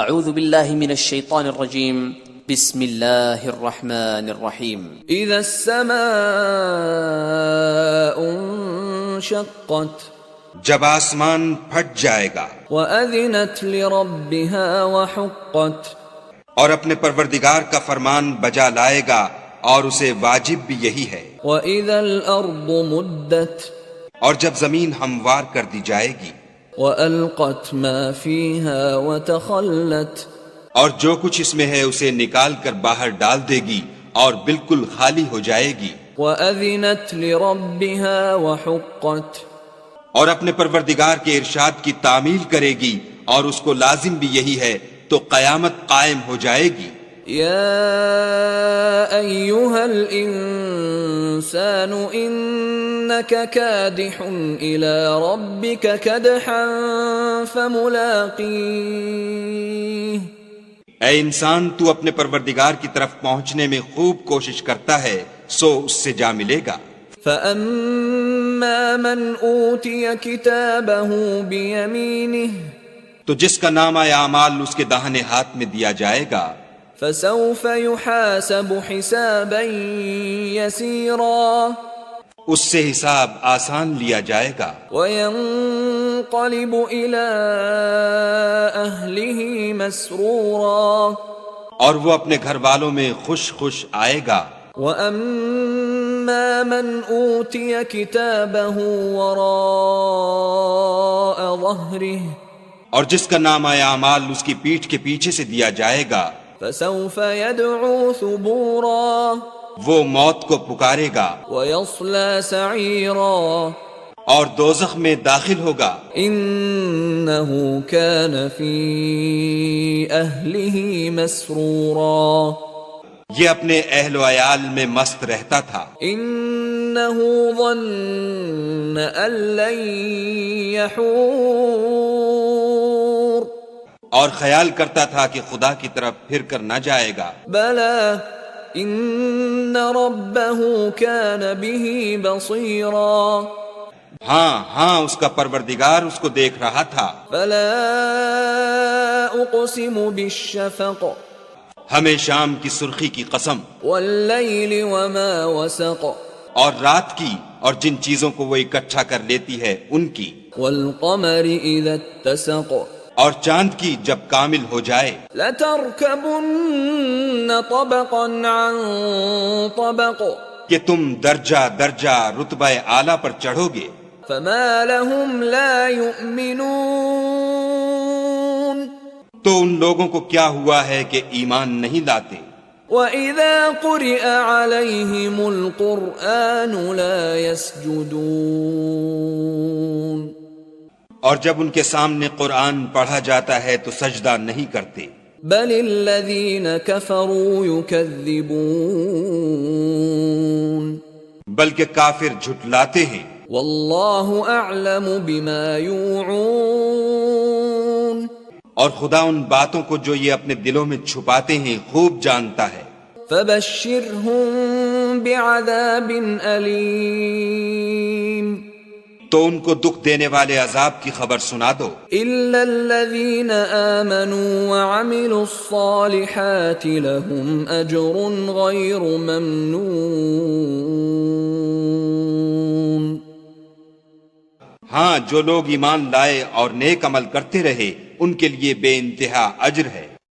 اعوذ باللہ من الشیطان الرجیم بسم اللہ الرحمن الرحیم اذا السماء انشقت جب آسمان پھٹ جائے گا، وَأَذِنَتْ لِرَبِّهَا وَحُقَّتْ اور اپنے پروردگار کا فرمان بجا لائے گا، اور اسے واجب بھی یہی ہے۔ وَإِذَا الْأَرْضُ مُدَّتْ اور جب زمین ہموار کر دی جائے گی، وَأَلْقَتْ مَا فِيهَا وَتَخَلَّتْ اور جو کچھ اس میں ہے اسے نکال کر باہر ڈال دے گی اور بالکل خالی ہو جائے گی۔ وَأَذِنَتْ لِرَبِّهَا وَحُقَّتْ اور اپنے پروردگار کے ارشاد کی تعمیل کرے گی، اور اس کو لازم بھی یہی ہے، تو قیامت قائم ہو جائے گی۔ يا أيها الإنسان إنك كادح إلى ربك كدحا فملاقيه اے انسان، تو اپنے پروردگار کی طرف پہنچنے میں خوب کوشش کرتا ہے، سو اس سے جا ملے گا۔ فأما من أوتي كتابه بيمينه تو جس کا نامہ اعمال اس کے داہنے ہاتھ میں دیا جائے گا، فسوف يحاسب حسابا يسيرا اس سے حساب آسان لیا جائے گا، وينقلب إلى أهله مسرورا اور وہ اپنے گھر والوں میں خوش خوش آئے گا۔ وَأَمَّا مَنْ أُوتِيَ كِتَابَهُ وَرَاءَ ظَهْرِهِ اور جس کا نامہ اعمال اس کی پیٹھ کے پیچھے سے دیا جائے گا، فَسَوْفَ يَدْعُو ثُبُورًا وہ موت کو پکارے گا وَيَصْلَى سَعِيرًا اور دوزخ میں داخل ہوگا۔ إِنَّهُ كَانَ فِي أَهْلِهِ مَسْرُورًا یہ اپنے اہل و عیال میں مست رہتا تھا۔ إِنَّهُ ظَنَّ أَن لَّن يَحُورَ اور خیال کرتا تھا کہ خدا کی طرف پھر کر نہ جائے گا۔ بَلَى إِنَّ رَبَّهُ كَانَ بِهِ بَصِيرًا ہاں اس کا پروردگار اس کو دیکھ رہا تھا۔ فَلَا أُقْسِمُ بِالشَّفَقِ ہمیں شام کی سرخی کی قسم، وَاللَّيْلِ وَمَا وَسَقَ اور رات کی اور جن چیزوں کو وہ اکٹھا کر لیتی ہے ان کی، وَالْقَمَرِ إِذَا اتَّسَقَ اور چاند کی جب کامل ہو جائے۔ لَتَرْكَبُنَّ طَبَقًا عَن طَبَقٍ کہ تم درجہ درجہ رتبہ اعلیٰ پر چڑھو گے۔ فَمَا لَهُمْ لَا يُؤْمِنُونَ تو ان لوگوں کو کیا ہوا ہے کہ ایمان نہیں لاتے۔ وَإِذَا قُرِئَ عَلَيْهِمُ الْقُرْآنُ لَا يَسْجُدُونَ اور جب ان کے سامنے قرآن پڑھا جاتا ہے تو سجدہ نہیں کرتے۔ بَلِ الَّذِينَ كَفَرُوا يُكَذِّبُونَ بلکہ کافر جھٹلاتے ہیں۔ وَاللَّهُ أَعْلَمُ بِمَا يُوعُونَ اور خدا ان باتوں کو جو یہ اپنے دلوں میں چھپاتے ہیں خوب جانتا ہے۔ فَبَشِّرْهُم بِعَذَابٍ أَلِيمٍ تو ان کو دکھ دینے والے عذاب کی خبر سنا دو۔ إِلَّا الَّذِينَ آمَنُوا وَعَمِلُوا الصَّالِحَاتِ لَهُمْ أَجْرٌ غَيْرُ مَمْنُونٍ ہاں جو لوگ ایمان لائے اور نیک عمل کرتے رہے ان کے لیے بے انتہا اجر ہے۔